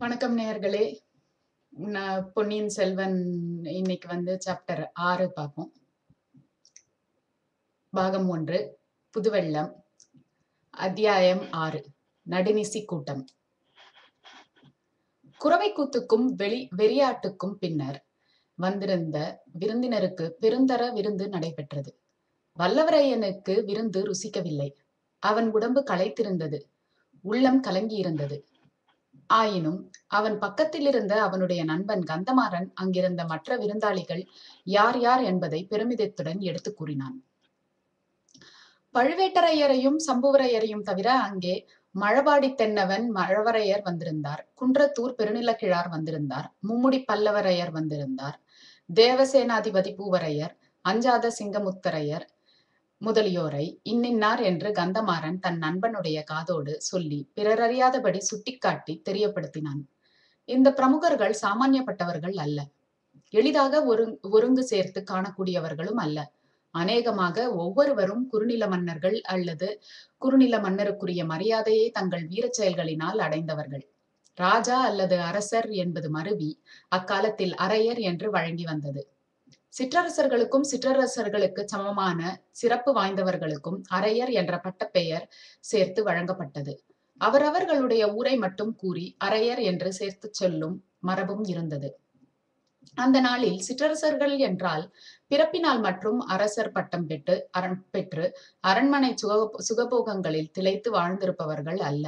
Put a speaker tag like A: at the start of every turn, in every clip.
A: வணக்கம் நேயர்களே. நான் பொன்னியின் செல்வன் இன்னைக்கு சாப்டர் 6 பார்ப்போம். பாகம் 1 புதுவெள்ளம். அத்தியாயம் 6 நடுநிசி கூட்டம். குரவைக்கூத்துக்கும் வெறியாட்டுக்கும் பின்னர் வந்திருந்த விருந்தினருக்கு பெருந்தர விருந்து நடைபெற்றது. வல்லவரையனுக்கு விருந்து ருசிக்கவில்லை. அவன் உடம்பு களைத்திருந்தது, உள்ளம் கலங்கியிருந்தது. ஆயினும் அவன் பக்கத்தில் இருந்த அவனுடைய நண்பன் கந்தமாறன் அங்கிருந்த மற்ற விருந்தாளிகள் யார் யார் என்பதை பெருமிதத்துடன் எடுத்து கூறினான். பழுவேட்டரையரையும் சம்புவரையரையும் தவிர அங்கே மழபாடி தென்னவன் மழவரையர் வந்திருந்தார், குன்றத்தூர் பெருநிலக்கிழார் வந்திருந்தார், மும்முடி பல்லவரையர் வந்திருந்தார், தேவசேனாதிபதி பூவரையர், அஞ்சாத சிங்கமுத்தரையர் முதலியோரை இன்னின்னார் என்று கந்தமாறன் தன் நண்பனுடைய காதோடு சொல்லி பிறரறியாதபடி சுட்டிக்காட்டி தெரியப்படுத்தினான். இந்த பிரமுகர்கள் சாமானியப்பட்டவர்கள் அல்ல, எளிதாக ஒருங்கு சேர்த்து காணக்கூடியவர்களும் அல்ல. அநேகமாக ஒவ்வொருவரும் குறுநில மன்னர்கள் அல்லது குறுநில மன்னருக்குரிய மரியாதையை தங்கள் வீரச் செயல்களினால் அடைந்தவர்கள். ராஜா அல்லது அரசர் என்பது மருவி அக்காலத்தில் அரையர் என்று வழங்கி வந்தது. சிற்றரசர்களுக்கும் சிற்றரசர்களுக்கு சமமான சிறப்பு வாய்ந்தவர்களுக்கும் அரையர் என்ற பட்டப்பெயர் சேர்த்து வழங்கப்பட்டது. அவரவர்களுடைய ஊரை மட்டும் கூறி அரையர் என்று சேர்த்து சொல்லும் மரபும் இருந்தது. அந்த நாளில் சிற்றரசர்கள் என்றால் பிறப்பினால் மற்றும் அரசர் பட்டம் பெற்று அரண்மனை சுகபோகங்களில் திளைத்து வாழ்ந்திருப்பவர்கள் அல்ல.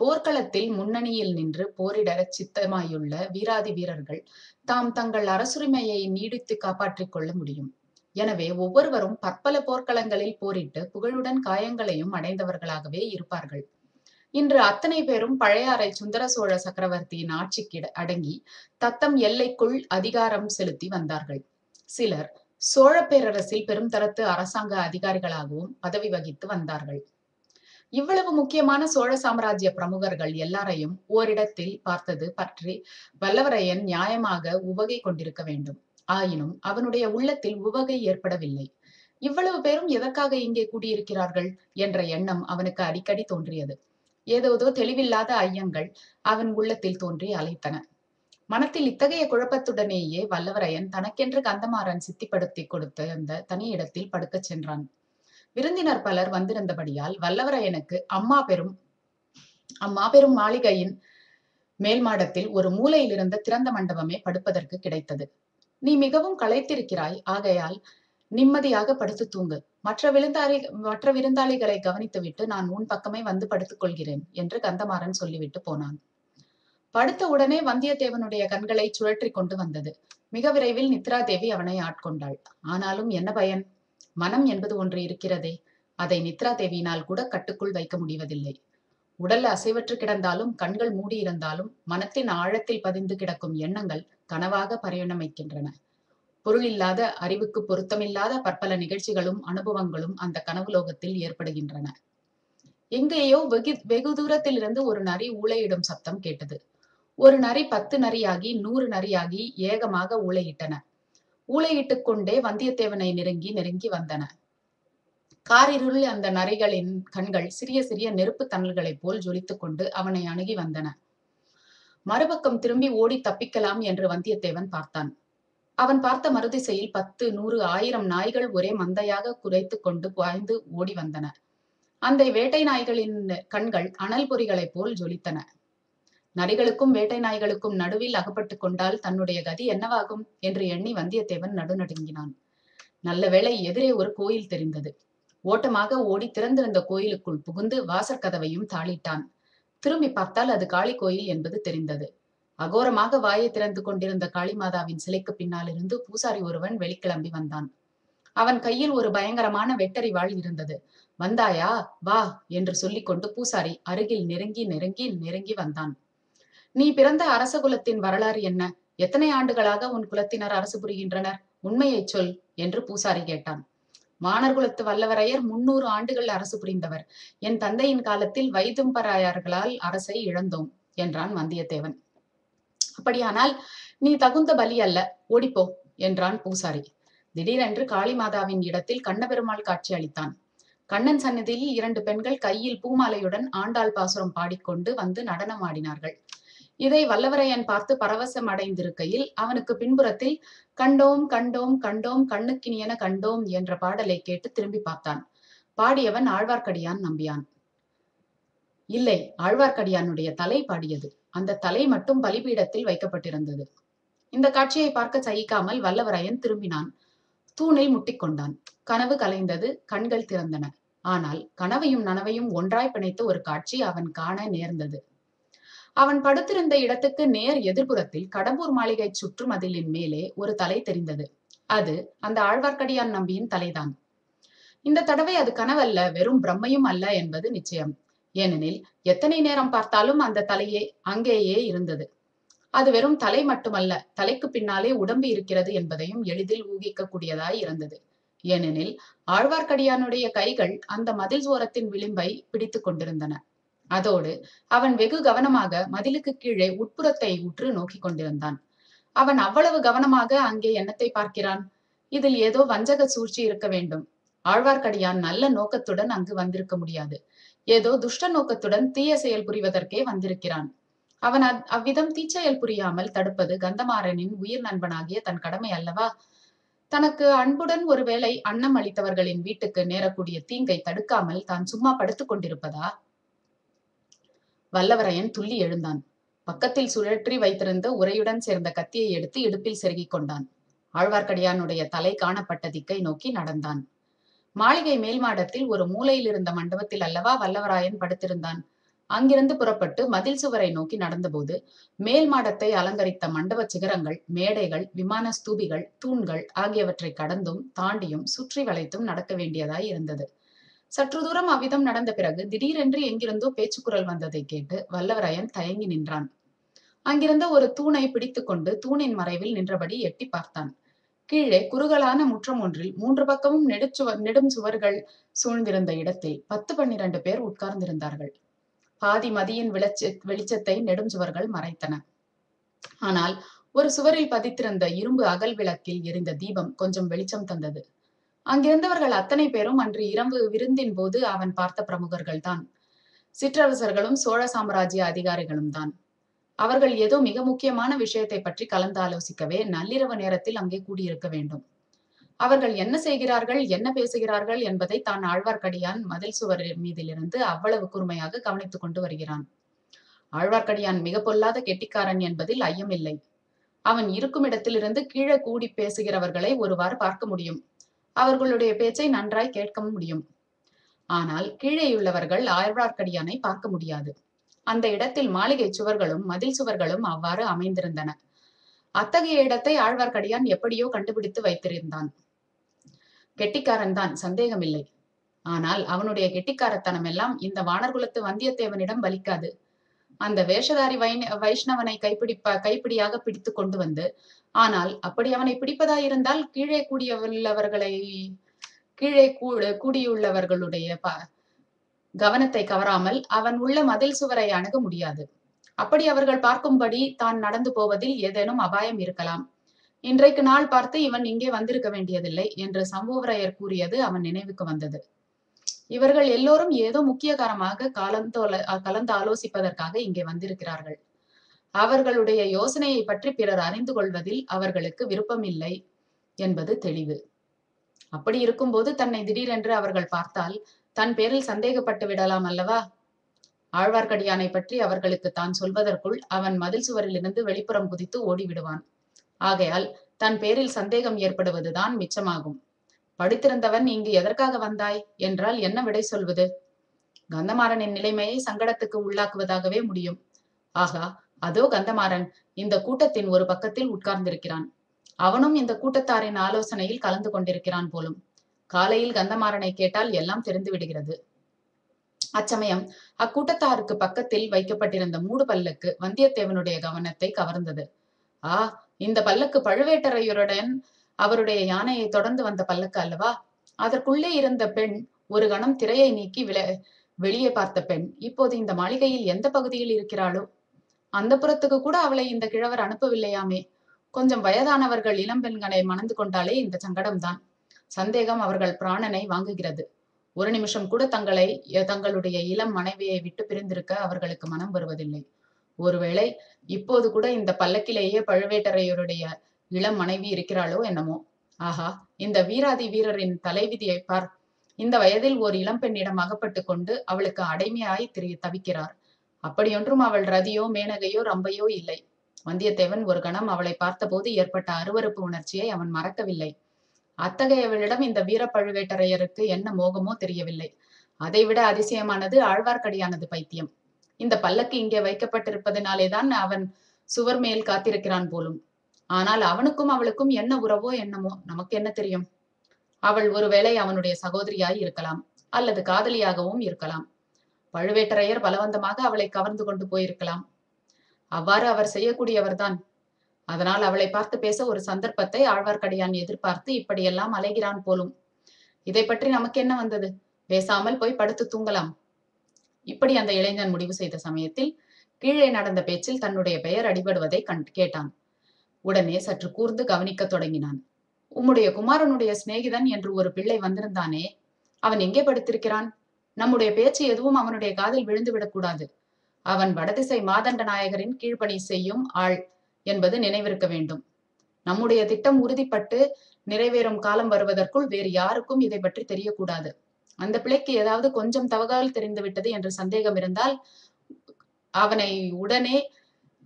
A: போர்க்களத்தில் முன்னணியில் நின்று போரிட சித்தமாயுள்ள வீராதி வீரர்கள் தாம் தங்கள் அரசுரிமையை நீடித்து காப்பாற்றிக் கொள்ள முடியும். எனவே ஒவ்வொருவரும் பற்பல போர்க்களங்களில் போரிட்டு புகழுடன் காயங்களையும் அடைந்தவர்களாகவே இருப்பார்கள். இன்று அத்தனை பேரும் பழையாறை சுந்தர சோழ சக்கரவர்த்தியின் ஆட்சிக்கு அடங்கி தத்தம் எல்லைக்குள் அதிகாரம் செலுத்தி வந்தார்கள். சிலர் சோழ பேரரசில் பெரும் தரத்து அரசாங்க அதிகாரிகளாகவும் பதவி வகித்து வந்தார்கள். இவ்வளவு முக்கியமான சோழ சாம்ராஜ்ய பிரமுகர்கள் எல்லாரையும் ஓரிடத்தில் பார்த்தது பற்றி வல்லவரையன் நியாயமாக உவகை கொண்டிருக்க வேண்டும். ஆயினும் அவனுடைய உள்ளத்தில் உவகை ஏற்படவில்லை. இவ்வளவு பேரும் எதற்காக இங்கே கூடியிருக்கிறார்கள் என்ற எண்ணம் அவனுக்கு அடிக்கடி தோன்றியது. ஏதோதோ தெளிவில்லாத ஐயங்கள் அவன் உள்ளத்தில் தோன்றி அலைத்தன. மனத்தில் இத்தகைய குழப்பத்துடனேயே வல்லவரையன் தனக்கென்று கந்தமாறன் சித்திப்படுத்தி கொடுத்த அந்த தனி இடத்தில் படுக்கச் சென்றான். விருந்தினர் பலர் வந்திருந்தபடியால் வல்லவரையனுக்கு அம்மாபெரும் மாளிகையின் மேல் மாடத்தில் ஒரு மூலையில் இருந்த திறந்த மண்டபமே படுப்பதற்கு கிடைத்தது. நீ மிகவும் களைத்திருக்கிறாய், ஆகையால் நிம்மதியாக படுத்து தூங்கு. மற்ற விருந்தாளிகளை கவனித்துவிட்டு நான் உன் பக்கமே வந்து படுத்துக் கொள்கிறேன் என்று கந்தமாறன் சொல்லிவிட்டு போனான். படுத்த உடனே வந்தியத்தேவனுடைய கண்களை சுழற்றி கொண்டு வந்தது. மிக விரைவில் நித்ராதேவி அவனை ஆட்கொண்டாள். ஆனாலும் என்ன பயன்? மனம் என்பது ஒன்று இருக்கிறதே, அதை நித்ராதேவியினால் கூட கட்டுக்குள் வைக்க முடிவதில்லை. உடல் அசைவற்று கிடந்தாலும் கண்கள் மூடியிருந்தாலும் மனத்தின் ஆழத்தில் பதிந்து கிடக்கும் எண்ணங்கள் கனவாக பரிணமிக்கின்றன. பொருளில்லாத, அறிவுக்கு பொருத்தமில்லாத பற்பல நிகழ்ச்சிகளும் அனுபவங்களும் அந்த கனவுலோகத்தில் ஏற்படுகின்றன. எங்கேயோ வெகு தூரத்தில் இருந்து ஒரு நரி ஊளையிடும் சப்தம் கேட்டது. ஒரு நரி 10 நரியாகி 100 நரியாகி ஏகமாக ஊளையிட்டன. ஊளையிட்டுக் கொண்டே வந்தியத்தேவனை நெருங்கி நெருங்கி வந்தன. காரிருளில் அந்த நரிகளின் கண்கள் சிறிய சிறிய நெருப்பு தணல்களைப் போல் ஜொலித்துக் கொண்டு அவனை அணுகி வந்தன. மறுபக்கம் திரும்பி ஓடி தப்பிக்கலாம் என்று வந்தியத்தேவன் பார்த்தான். அவன் பார்த்த மறுதிசையில் 10, 100, 1000 நாய்கள் ஒரே மந்தையாக குறைத்துக் கொண்டு பாய்ந்து ஓடி வந்தன. அந்த வேட்டை நாய்களின் கண்கள் அனல் பொறிகளைப் போல் ஜொலித்தன. நரிகளுக்கும் வேட்டை நாய்களுக்கும் நடுவில் அகப்பட்டுக் கொண்டால் தன்னுடைய கதி என்னவாகும் என்று எண்ணி வந்தியத்தேவன் நடுநடுங்கினான். நல்ல வேளை எதிரே ஒரு கோயில் தெரிந்தது. ஓட்டமாக ஓடி திறந்திருந்த கோயிலுக்குள் புகுந்து வாசற்கதவையும் தாளிட்டான். திரும்பி பார்த்தால் அது காளி கோயில் என்பது தெரிந்தது. அகோரமாக வாயை திறந்து கொண்டிருந்த காளிமாதாவின் சிலைக்கு பின்னால் இருந்து பூசாரி ஒருவன் வெளிக்கிளம்பி வந்தான். அவன் கையில் ஒரு பயங்கரமான வெட்டறிவாள் இருந்தது. வந்தாயா, வா என்று சொல்லிக்கொண்டு பூசாரி அருகில் நெருங்கி நெருங்கி நெருங்கி வந்தான். நீ பிறந்த அரச குலத்தின் வரலாறு என்ன? எத்தனை ஆண்டுகளாக உன் குலத்தினர் அரசு புரிகின்றனர்? உண்மையை சொல் என்று பூசாரி கேட்டான். மானர் குலத்து வல்லவரையர் 300 ஆண்டுகள் அரசு புரிந்தவர். என் தந்தையின் காலத்தில் வைதும்பராயர்களால் அரசை இழந்தோம் என்றான் வந்தியத்தேவன். அப்படியானால் நீ தகுந்த பலி அல்ல, ஓடிப்போ என்றான் பூசாரி. திடீரென்று காளிமாதாவின் இடத்தில் கண்ணபெருமாள் காட்சி அளித்தான். கண்ணன் சன்னதியில் 2 பெண்கள் கையில் பூமாலையுடன் ஆண்டாள் பாசுரம் பாடிக்கொண்டு வந்து நடனம் ஆடினார்கள். இதை வல்லவரையன் பார்த்து பரவசம் அடைந்திருக்கையில் அவனுக்கு பின்புறத்தில் கண்டோம் கண்டோம் கண்டோம் கண்ணுக்கினியன கண்டோம் என்ற பாடலை கேட்டு திரும்பி பார்த்தான். பாடியவன் ஆழ்வார்க்கடியான் நம்பியான் இல்லை, ஆழ்வார்க்கடியானுடைய தலை பாடியது. அந்த தலை மட்டும் பலிபீடத்தில் வைக்கப்பட்டிருந்தது. இந்த காட்சியை பார்க்க சகிக்காமல் வல்லவரையன் திரும்பினான். தூணில் முட்டிக்கொண்டான். கனவு கலைந்தது. கண்கள் திறந்தன. ஆனால் கனவையும் நனவையும் ஒன்றாய் பிணைத்த ஒரு காட்சி அவன் காண நேர்ந்தது. அவன் படுத்திருந்த இடத்துக்கு நேர் எதிர்புறத்தில் கடம்பூர் மாளிகை சுற்று மதிலின் மேலே ஒரு தலை தெரிந்தது. அது அந்த ஆழ்வார்க்கடியான் நம்பியின் தலைதான். இந்த தடவை அது கனவல்ல, வெறும் பிரம்மையும் அல்ல என்பது நிச்சயம். ஏனெனில் எத்தனை நேரம் பார்த்தாலும் அந்த தலையே அங்கேயே இருந்தது. அது வெறும் தலை மட்டுமல்ல, தலைக்கு பின்னாலே உடம்பு இருக்கிறது என்பதையும் எளிதில் ஊகிக்க கூடியதாய் இருந்தது. ஏனெனில் ஆழ்வார்க்கடியானுடைய கைகள் அந்த மதில் ஓரத்தின் விளிம்பை பிடித்துக் கொண்டிருந்தன. அதோடு அவன் வெகு கவனமாக மதிலுக்கு கீழே உட்புறத்தை உற்று நோக்கி கொண்டிருந்தான். அவன் அவ்வளவு கவனமாக அங்கே என்னத்தை பார்க்கிறான்? இதில் ஏதோ வஞ்சக சூழ்ச்சி இருக்க வேண்டும். ஆழ்வார்க்கடியான் நல்ல நோக்கத்துடன் அங்கு வந்திருக்க முடியாது. ஏதோ துஷ்ட நோக்கத்துடன் தீய செயல் புரிவதற்கே வந்திருக்கிறான். அவன் அவ்விதம் தீச்செயல் புரியாமல் தடுப்பது கந்தமாறனின் உயிர் நண்பனாகிய தன் கடமை அல்லவா? தனக்கு அன்புடன் ஒருவேளை அன்னம் அளித்தவர்களின் வீட்டுக்கு நேரக்கூடிய தீங்கை தடுக்காமல் தான் சும்மா படுத்துக் கொண்டிருப்பதா? வல்லவரையன் துள்ளி எழுந்தான். பக்கத்தில் சுழற்றி வைத்திருந்த உரையுடன் சேர்ந்த கத்தியை எடுத்து இடுப்பில் செருகிக் கொண்டான். ஆழ்வார்க்கடியானுடைய தலை காணப்பட்ட திக்கை நோக்கி நடந்தான். மாளிகை மேல் மாடத்தில் ஒரு மூலையில் இருந்த மண்டபத்தில் அல்லவா வல்லவராயன் படுத்திருந்தான். அங்கிருந்து புறப்பட்டு மதில் சுவரை நோக்கி நடந்தபோது மேல் மாடத்தை அலங்கரித்த மண்டப சிகரங்கள், மேடைகள், விமான ஸ்தூபிகள், தூண்கள் ஆகியவற்றை கடந்தும் தாண்டியும் சுற்றி வளைத்தும் நடக்க வேண்டியதாய் இருந்தது. சற்று தூரம் அவ்விதம் நடந்த பிறகு திடீரென்று எங்கிருந்தோ பேச்சுக்குரல் வந்ததை கேட்டு வல்லவராயன் தயங்கி நின்றான். அங்கிருந்த ஒரு தூணை பிடித்துக்கொண்டு தூணின் மறைவில் நின்றபடி எட்டி பார்த்தான். கீழே குறுகலான முற்றம் ஒன்றில் 3 பக்கமும் நெடும் சுவர்கள் சூழ்ந்திருந்த இடத்தில் 10-12 பேர் உட்கார்ந்திருந்தார்கள். பாதி மதியின் வெளிச்சத்தை நெடும் சுவர்கள் மறைத்தன. ஆனால் ஒரு சுவரில் பதித்திருந்த இரும்பு அகல் விளக்கில் எரிந்த தீபம் கொஞ்சம் வெளிச்சம் தந்தது. அங்கிருந்தவர்கள் அத்தனை பேரும் அன்று இரவு விருந்தின் போது அவன் பார்த்த பிரமுகர்கள் தான். சிற்றரசர்களும் சோழ சாம்ராஜ்ய அதிகாரிகளும் தான். அவர்கள் ஏதோ மிக முக்கியமான விஷயத்தை பற்றி கலந்து ஆலோசிக்கவே நள்ளிரவு நேரத்தில் அங்கே கூடியிருக்க வேண்டும். அவர்கள் என்ன செய்கிறார்கள், என்ன பேசுகிறார்கள் என்பதை தான் ஆழ்வார்க்கடியான் மதில் சுவர் மீதிலிருந்து அவ்வளவு கூர்மையாக கவனித்துக் கொண்டு வருகிறான். ஆழ்வார்க்கடியான் மிக பொல்லாத கெட்டிக்காரன் என்பதில் ஐயமில்லை. அவன் இருக்கும் இடத்திலிருந்து கீழே கூடி பேசுகிறவர்களை ஒருவாறு பார்க்க முடியும். அவர்களுடைய பேச்சை நன்றாய் கேட்க முடியும். ஆனால் கீழேயுள்ளவர்கள் ஆழ்வார்க்கடியானை பார்க்க முடியாது. அந்த இடத்தில் மாளிகை சுவர்களும் மதில் சுவர்களும் அவ்வாறு அமைந்திருந்தன. அத்தகைய இடத்தை ஆழ்வார்க்கடியான் எப்படியோ கண்டுபிடித்து வைத்திருந்தான். கெட்டிக்காரன் தான், சந்தேகமில்லை. ஆனால் அவனுடைய கெட்டிக்காரத்தனம் எல்லாம் இந்த வானர்குலத்து வந்தியத்தேவனிடம் வலிக்காது. அந்த வேஷதாரி வைஷ்ணவனை கைப்பிடியாக பிடித்து கொண்டு வந்து, ஆனால் அப்படி அவனை பிடிப்பதாயிருந்தால் கீழே கூடியுள்ளவர்களுடைய கவனத்தை கவராமல் அவன் உள்ள மதில் சுவரை அணுக முடியாது. அப்படி அவர்கள் பார்க்கும்படி தான் நடந்து போவதில் ஏதேனும் அபாயம் இருக்கலாம். இன்றைக்கு நாள் பார்த்து இவன் இங்கே வந்திருக்க வேண்டியதில்லை என்று சம்புவரையர் கூறியது அவன் நினைவுக்கு வந்தது. இவர்கள் எல்லோரும் ஏதோ முக்கியகாரமாக கலந்து ஆலோசிப்பதற்காக இங்கே வந்திருக்கிறார்கள். அவர்களுடைய யோசனையை பற்றி பிறர் அறிந்து கொள்வதில் அவர்களுக்கு விருப்பம் இல்லை என்பது தெளிவு. அப்படி இருக்கும்போது தன்னை திடீரென்று அவர்கள் பார்த்தால் தன் பேரில் சந்தேகப்பட்டு விடலாம் அல்லவா? ஆழ்வார்க்கடியானை பற்றி அவர்களுக்கு தான் சொல்வதற்குள் அவன் மதில் சுவரில் இருந்து வெளிப்புறம் குதித்து ஓடிவிடுவான். ஆகையால் தன் பேரில் சந்தேகம் ஏற்படுவதுதான் மிச்சமாகும். படித்திருந்தவன் இங்கு எதற்காக வந்தாய் என்றால் என்ன விடை சொல்வது? கந்தமாறனின் நிலைமையை சங்கடத்துக்கு உள்ளாக்குவதாகவே முடியும். ஆகா, அதோ கந்தமாறன் இந்த கூட்டத்தின் ஒரு பக்கத்தில் உட்கார்ந்திருக்கிறான். அவனும் இந்த கூட்டத்தாரின் ஆலோசனையில் கலந்து கொண்டிருக்கிறான் போலும். காலையில் கந்தமாறனை கேட்டால் எல்லாம் தெரிந்து விடுகிறது. அச்சமயம் அக்கூட்டத்தாருக்கு பக்கத்தில் வைக்கப்பட்டிருந்த மூடு பல்லக்கு வந்தியத்தேவனுடைய கவனத்தை கவர்ந்தது. ஆ, இந்த பல்லக்கு பழுவேட்டரையருடன் அவருடைய யானையை தொடர்ந்து வந்த பல்லக்கு அல்லவா? அதற்குள்ளே இருந்த பெண் ஒரு கணம் திரையை நீக்கி வெளியே பார்த்த பெண் இப்போது இந்த மாளிகையில் எந்த பகுதியில் இருக்கிறாளோ? அந்த புறத்துக்கு கூட அவளை இந்த கிழவர் அனுப்பவில்லையாமே. கொஞ்சம் வயதானவர்கள் இளம்பெண்களை மணந்து கொண்டாலே இந்த சங்கடம்தான். சந்தேகம் அவர்கள் பிராணனை வாங்குகிறது. ஒரு நிமிஷம் கூட தங்களுடைய இளம் மனைவியை விட்டு பிரிந்திருக்க அவர்களுக்கு மனம் வருவதில்லை. ஒருவேளை இப்போது கூட இந்த பல்லக்கிலேயே பழுவேட்டரையருடைய இளம் மனைவி இருக்கிறாளோ என்னமோ. ஆஹா, இந்த வீராதி வீரரின் தலைவிதியை பார். இந்த வயதில் ஓர் இளம்பெண்ணிடம் அகப்பட்டுக் கொண்டு அவளுக்கு அடைமையாய் தவிக்கிறார். அப்படியொன்றும் அவள் ரதியோ மேனகையோ ரம்பையோ இல்லை. வந்தியத்தேவன் ஒரு கணம் அவளை பார்த்தபோது ஏற்பட்ட அருவருப்பு உணர்ச்சியை அவன் மறக்கவில்லை. அத்தகையவளிடம் இந்த வீர பழுவேட்டரையருக்கு என்ன மோகமோ தெரியவில்லை. அதைவிட அதிசயமானது ஆழ்வார்க்கடியானது பைத்தியம். இந்த பல்லக்கு இங்கே வைக்கப்பட்டிருப்பதனாலேதான் அவன் சுவர் மேல் காத்திருக்கிறான் போலும். ஆனால் அவனுக்கும் அவளுக்கும் என்ன உறவோ என்னமோ, நமக்கு என்ன தெரியும்? அவள் ஒருவேளை அவனுடைய சகோதரியாய் இருக்கலாம், அல்லது காதலியாகவும் இருக்கலாம். பழுவேட்டரையர் பலவந்தமாக அவளை கவர்ந்து கொண்டு போயிருக்கலாம். அவ்வாறு அவர் செய்யக்கூடியவர்தான். அதனால் அவளை பார்த்து பேச ஒரு சந்தர்ப்பத்தை ஆழ்வார்க்கடியான் எதிர்பார்த்து இப்படியெல்லாம் அலைகிறான் போலும். இதை பற்றி நமக்கு என்ன வந்தது? பேசாமல் போய் படுத்து தூங்கலாம். இப்படி அந்த இளைஞன் முடிவு செய்த சமயத்தில் கீழே நடந்த பேச்சில் தன்னுடைய பெயர் அடிபடுவதை கேட்டான். உடனே சற்று கூர்ந்து கவனிக்கத் தொடங்கினான். உம்முடைய குமாரனுடைய சிநேகிதன் என்று ஒரு பிள்ளை வந்திருந்தானே, அவன் எங்கே படுத்திருக்கிறான்? நம்முடைய பேச்சு எதுவும் அவனுடைய காதில் விழுந்துவிடக் கூடாது. அவன் வடதிசை மாதண்ட நாயகரின் கீழ்ப்பணி செய்யும் ஆள் என்பது நினைவிருக்க வேண்டும். நம்முடைய திட்டம் உறுதிப்பட்டு நிறைவேறும் காலம் வருவதற்குள் வேறு யாருக்கும் இதை பற்றி தெரியக்கூடாது. அந்த பிள்ளைக்கு ஏதாவது கொஞ்சம் தவகால் தெரிந்துவிட்டது என்று சந்தேகம் இருந்தால் அவனை உடனே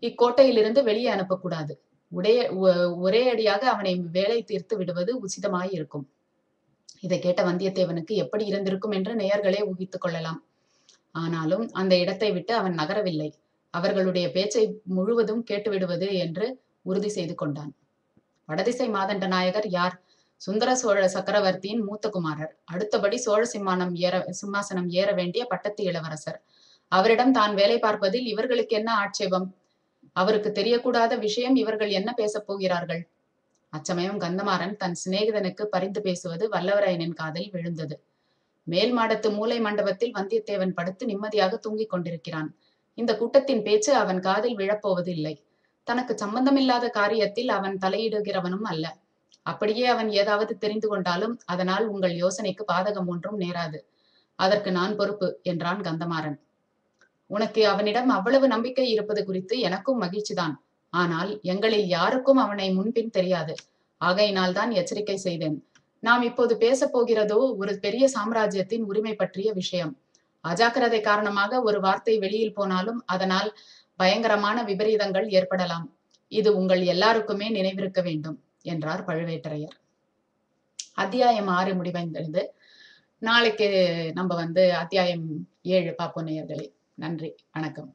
A: இக்கோட்டையிலிருந்து வெளியே அனுப்பக்கூடாது. ஒரே அடியாக அவனை வேலை தீர்த்து விடுவது உசிதமாயிருக்கும். இதை கேட்ட வந்தியத்தேவனுக்கு எப்படி இருந்திருக்கும் என்று நேயர்களே ஊகித்துக் கொள்ளலாம். ஆனாலும் அந்த இடத்தை விட்டு அவன் நகரவில்லை. அவர்களுடைய பேச்சை முழுவதும் கேட்டுவிடுவது என்று உறுதி செய்து கொண்டான். வடதிசை மாதண்ட நாயகர் யார்? சுந்தர சோழ சக்கரவர்த்தியின் மூத்த குமாரர். அடுத்தபடி சோழ சிம்மாசனம் ஏற வேண்டிய பட்டத்து இளவரசர். அவரிடம் தான் வேலை பார்ப்பதில் இவர்களுக்கு என்ன ஆட்சேபம்? அவருக்கு தெரியக்கூடாத விஷயம் இவர்கள் என்ன பேசப் போகிறார்கள்? அச்சமயம் கந்தமாறன் தன் சிநேகிதனுக்கு பரிந்து பேசுவது வல்லவரையனின் காதில் விழுந்தது. மேல் மாடத்து மூலை மண்டபத்தில் வந்தியத்தேவன் படுத்து நிம்மதியாக தூங்கிக் கொண்டிருக்கிறான். இந்த கூட்டத்தின் பேச்சு அவன் காதில் விழப்போவது இல்லை. தனக்கு சம்பந்தமில்லாத காரியத்தில் அவன் தலையிடுகிறவனும் அல்ல. அப்படியே அவன் ஏதாவது தெரிந்து கொண்டாலும் அதனால் உங்கள் யோசனைக்கு பாதகம் ஒன்றும் நேராது. அதற்கு நான் பொறுப்பு என்றான் கந்தமாறன். உனக்கு அவனிடம் அவ்வளவு நம்பிக்கை இருப்பது குறித்து எனக்கும் மகிழ்ச்சிதான். ஆனால் எங்களில் யாருக்கும் அவனை முன்பின் தெரியாது. ஆகையினால் தான் எச்சரிக்கை செய்தேன். நாம் இப்போது பேசப் போகிறதோ ஒரு பெரிய சாம்ராஜ்யத்தின் உரிமை பற்றிய விஷயம். அஜாக்கிரதை காரணமாக ஒரு வார்த்தை வெளியில் போனாலும் அதனால் பயங்கரமான விபரீதங்கள் ஏற்படலாம். இது உங்கள் எல்லாருக்குமே நினைவிருக்க வேண்டும் என்றார் பழுவேட்டரையர். அத்தியாயம் 6 முடிவடைந்தது. நாளைக்கு நம்ம அத்தியாயம் 7 பார்ப்போம் நேயர்களே. நன்றி, வணக்கம்.